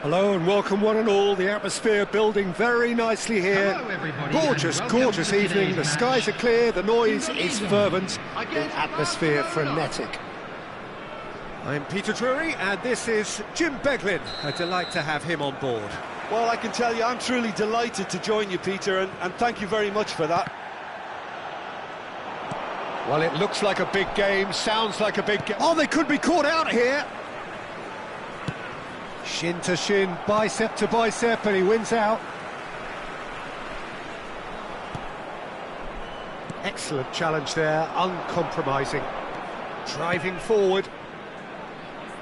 Hello and welcome one and all. The atmosphere building very nicely here. Gorgeous, gorgeous evening. The skies are clear, the noise is fervent, the atmosphere frenetic. I'm Peter Drury and this is Jim Beglin. A delight to have him on board. Well, I can tell you I'm truly delighted to join you, Peter, and thank you very much for that. Well, it looks like a big game, sounds like a big game. Oh, they could be caught out here. Shin to shin, bicep to bicep, and he wins out. Excellent challenge there, uncompromising. Driving forward.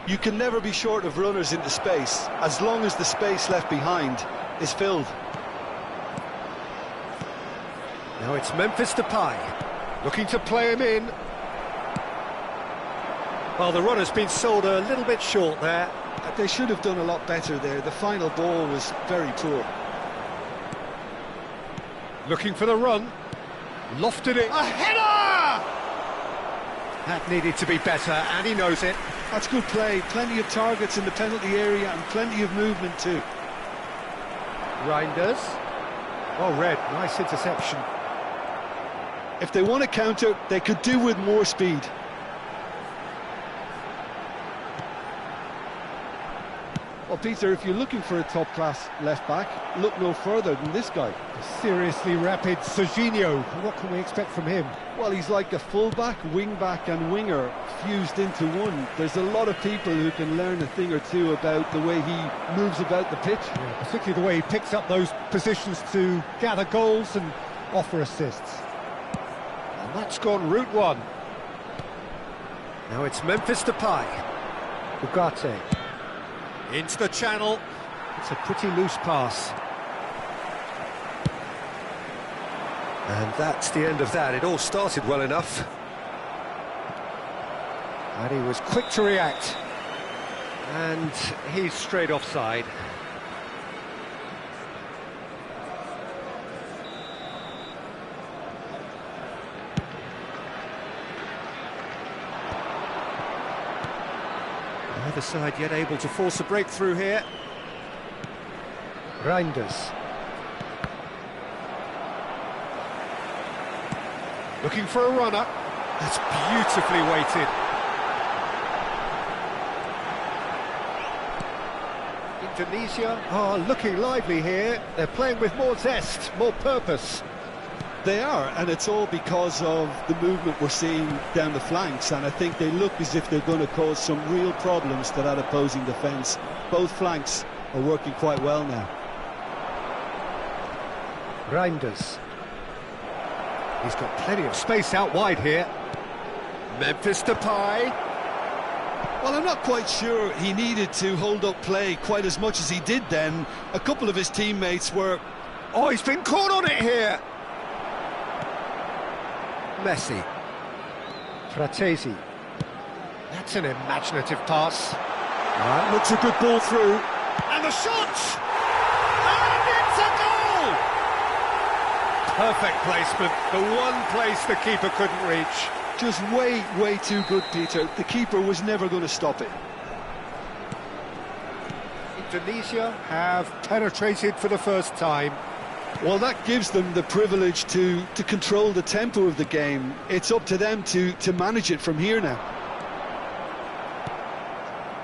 You can never be short of runners into space, as long as the space left behind is filled. Now it's Memphis Depay, looking to play him in. Well, the runner's been sold a little bit short there. They should have done a lot better there. The final ball was very poor. Looking for the run. Lofted it. A header! That needed to be better, and he knows it. That's good play. Plenty of targets in the penalty area and plenty of movement too. Reinders. Well read. Nice interception. If they want to counter, they could do with more speed. Well, Peter, if you're looking for a top-class left-back, look no further than this guy. A seriously rapid Serginho. What can we expect from him? Well, he's like a full-back, wing-back and winger fused into one. There's a lot of people who can learn a thing or two about the way he moves about the pitch. Yeah, particularly the way he picks up those positions to gather goals and offer assists. And that's gone route one. Now it's Memphis Depay. Ugarte. Into the channel. It's a pretty loose pass. And that's the end of that. It all started well enough. And he was quick to react. And he's straight offside. Neither side yet able to force a breakthrough here. Reinders. Looking for a runner. That's beautifully weighted. Indonesia looking lively here. They're playing with more zest, more purpose. They are, and it's all because of the movement we're seeing down the flanks, and I think they look as if they're going to cause some real problems to that opposing defence. Both flanks are working quite well now. Reinders. He's got plenty of space out wide here. Memphis Depay. Well, I'm not quite sure he needed to hold up play quite as much as he did then. A couple of his teammates were... Oh, he's been caught on it here! Messi. Fratesi. That's an imaginative pass. That looks a good ball through. And the shot! And it's a goal! Perfect placement. The one place the keeper couldn't reach. Just way too good, Peter. The keeper was never going to stop it. Indonesia have penetrated for the first time. Well, that gives them the privilege to control the tempo of the game. It's up to them to manage it from here now.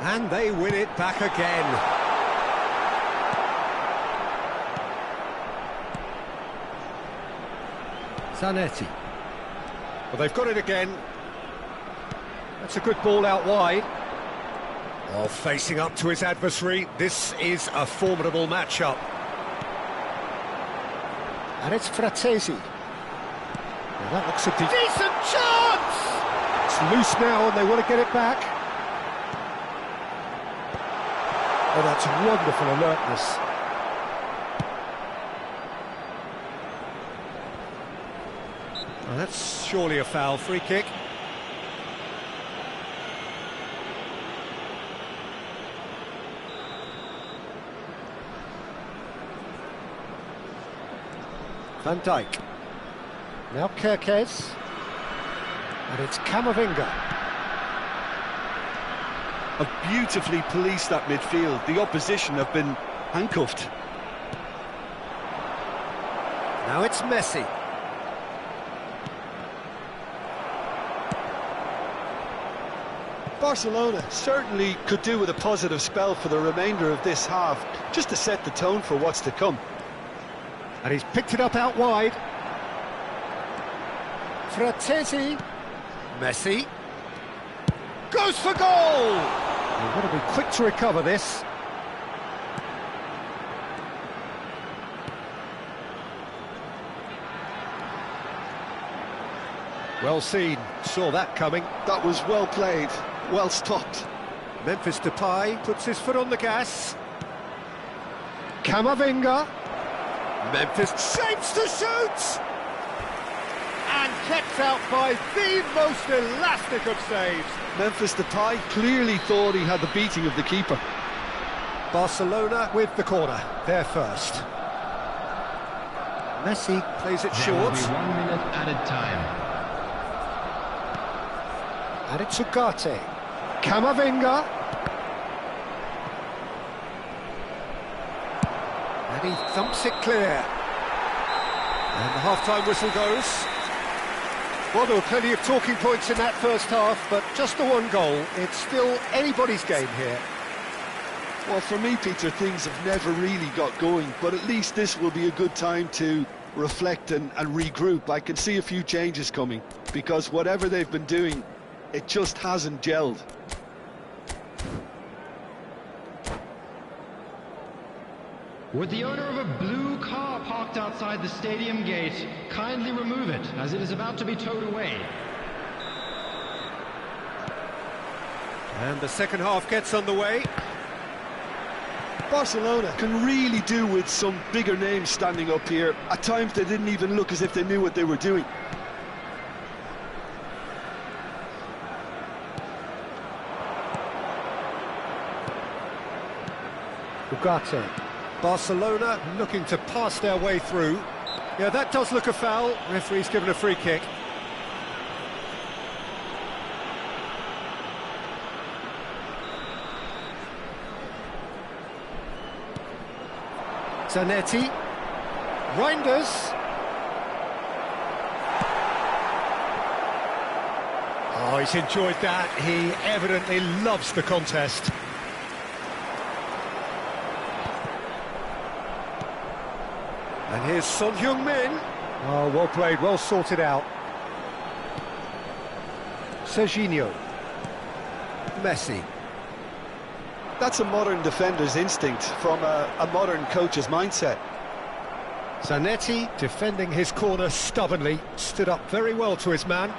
And they win it back again. Zanetti. Well, they've got it again. That's a good ball out wide. Oh, facing up to his adversary. This is a formidable matchup. And it's Fratesi. Well, that looks a decent chance! It's loose now and they want to get it back. Oh, that's wonderful alertness. Well, that's surely a foul. Free kick. Van Dijk. Now Kerkez. And it's Camavinga. have beautifully policed that midfield. The opposition have been handcuffed. Now it's Messi. Barcelona certainly could do with a positive spell for the remainder of this half, just to set the tone for what's to come. And he's picked it up out wide. Fratesi. Messi. Goes for goal! You've got to be quick to recover this. Well seen, saw that coming. That was well played, well stopped. Memphis Depay puts his foot on the gas. Camavinga. Memphis shapes to shoot! And kept out by the most elastic of saves. Memphis Depay clearly thought he had the beating of the keeper. Barcelona with the corner, they're first. Messi plays it short. There will be 1 minute added time. And it's Ugarte. Camavinga. And he thumps it clear. And the half-time whistle goes. Well, there were plenty of talking points in that first half, but just the one goal. It's still anybody's game here. Well, for me, Peter, things have never really got going, but at least this will be a good time to reflect and regroup. I can see a few changes coming, because whatever they've been doing, it just hasn't gelled. Would the owner of a blue car parked outside the stadium gate kindly remove it, as it is about to be towed away? And the second half gets underway. Barcelona can really do with some bigger names standing up here. At times they didn't even look as if they knew what they were doing. Ugarte. Barcelona looking to pass their way through. Yeah, that does look a foul. Referee's given a free kick. Zanetti. Reinders. Oh, he's enjoyed that. He evidently loves the contest. And here's Son Heung-min. Oh, well played, well sorted out. Serginho. Messi. That's a modern defender's instinct from a modern coach's mindset. Zanetti defending his corner stubbornly, stood up very well to his man.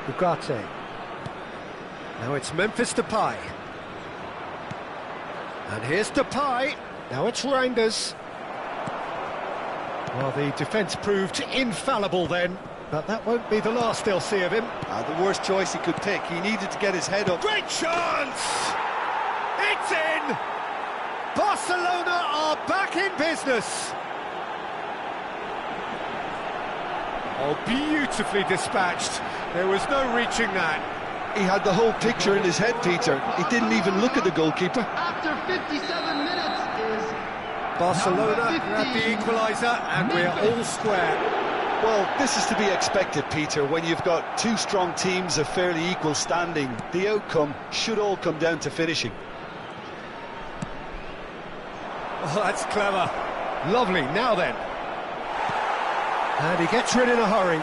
Ugarte. Now it's Memphis Depay. And here's Depay. Now it's Reinders. Well, the defence proved infallible then, but that won't be the last they'll see of him. The worst choice he could pick. He needed to get his head up. Great chance! It's in! Barcelona are back in business. Oh, beautifully dispatched. There was no reaching that. He had the whole picture in his head, Peter. He didn't even look at the goalkeeper. After 57 minutes is... Barcelona grab the equaliser and we're all square. Well, this is to be expected, Peter. When you've got two strong teams of fairly equal standing, the outcome should all come down to finishing. Oh, that's clever. Lovely, now then. And he gets rid in a hurry.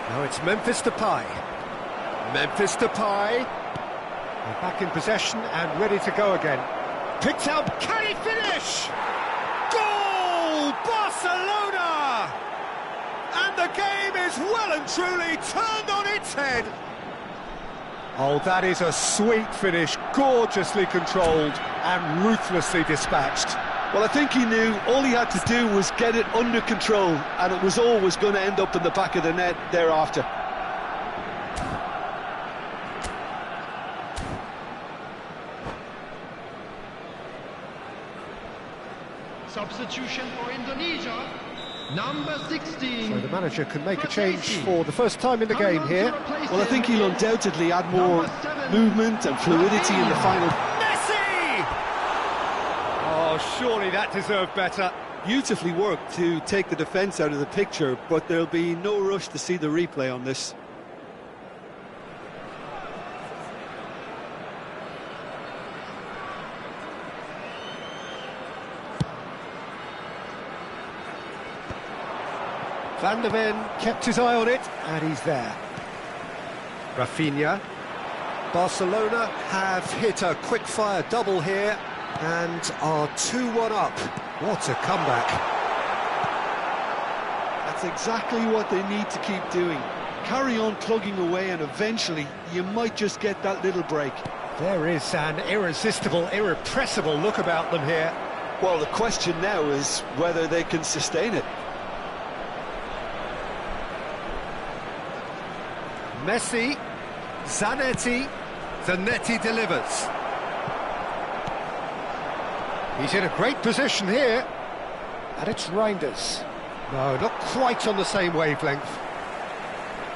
Now it's Memphis Depay. Memphis Depay. They're back in possession and ready to go again. Picked out, can he finish? Goal! Barcelona! And the game is well and truly turned on its head. Oh, that is a sweet finish, gorgeously controlled and ruthlessly dispatched. Well, I think he knew all he had to do was get it under control, and it was always going to end up in the back of the net thereafter. Substitution for Indonesia. Number 16. So the manager can make a change for the first time in the game here. Well, I think he'll undoubtedly add more movement and fluidity in the final. Messi! Oh, surely that deserved better. Beautifully worked to take the defence out of the picture, but there'll be no rush to see the replay on this. Van der Ven kept his eye on it, and he's there. Rafinha. Barcelona have hit a quick-fire double here and are 2-1 up. What a comeback. That's exactly what they need to keep doing. Carry on plugging away, and eventually you might just get that little break. There is an irresistible, irrepressible look about them here. Well, the question now is whether they can sustain it. Messi, Zanetti delivers. He's in a great position here, and it's Reinders. No, not quite on the same wavelength.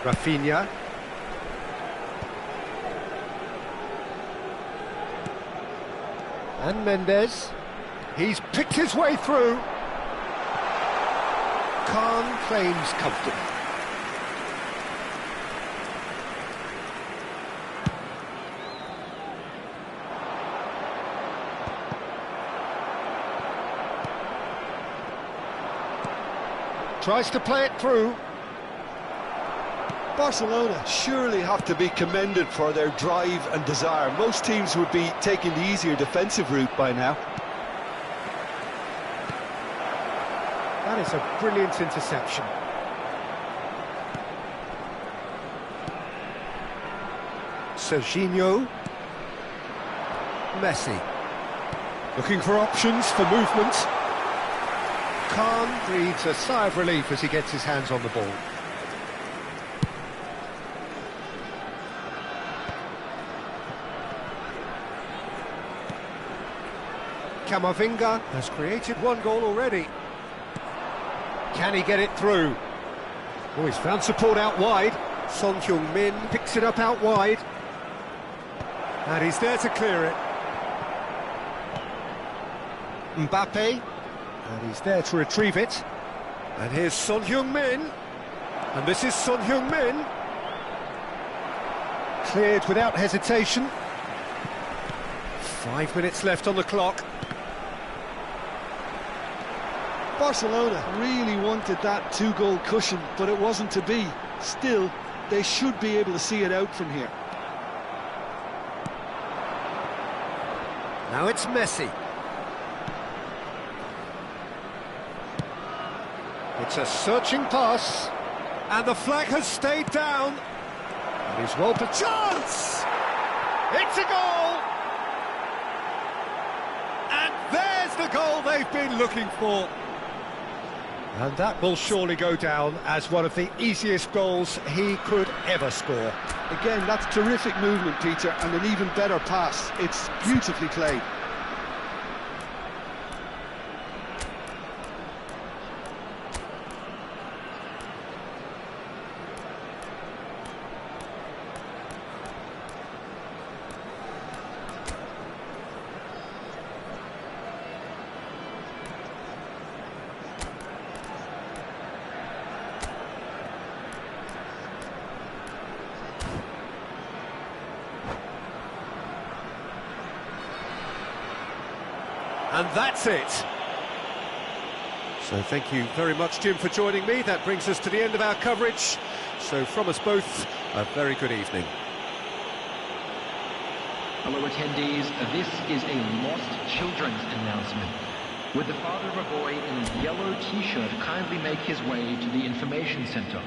Rafinha. And Mendes. He's picked his way through. Khan claims comfortably. Tries to play it through. Barcelona surely have to be commended for their drive and desire. Most teams would be taking the easier defensive route by now. That is a brilliant interception. Serginho. Messi. Looking for options for movement. Khan breathes a sigh of relief as he gets his hands on the ball. Camavinga has created one goal already. Can he get it through? Oh, he's found support out wide. Son Heung-min picks it up out wide. And he's there to clear it. Mbappe. And he's there to retrieve it. And here's Son Heung-min. And this is Son Heung-min. Cleared without hesitation. 5 minutes left on the clock. Barcelona really wanted that two-goal cushion, but it wasn't to be. Still, they should be able to see it out from here. Now it's Messi. It's a searching pass, and the flag has stayed down. And he's well to chance! It's a goal! And there's the goal they've been looking for. And that will surely go down as one of the easiest goals he could ever score. Again, that's terrific movement, Peter, and an even better pass. It's beautifully played. And that's it. So thank you very much, Jim, for joining me. That brings us to the end of our coverage. So from us both, a very good evening. Hello attendees, this is a lost children's announcement. Would the father of a boy in a yellow t-shirt kindly make his way to the information center?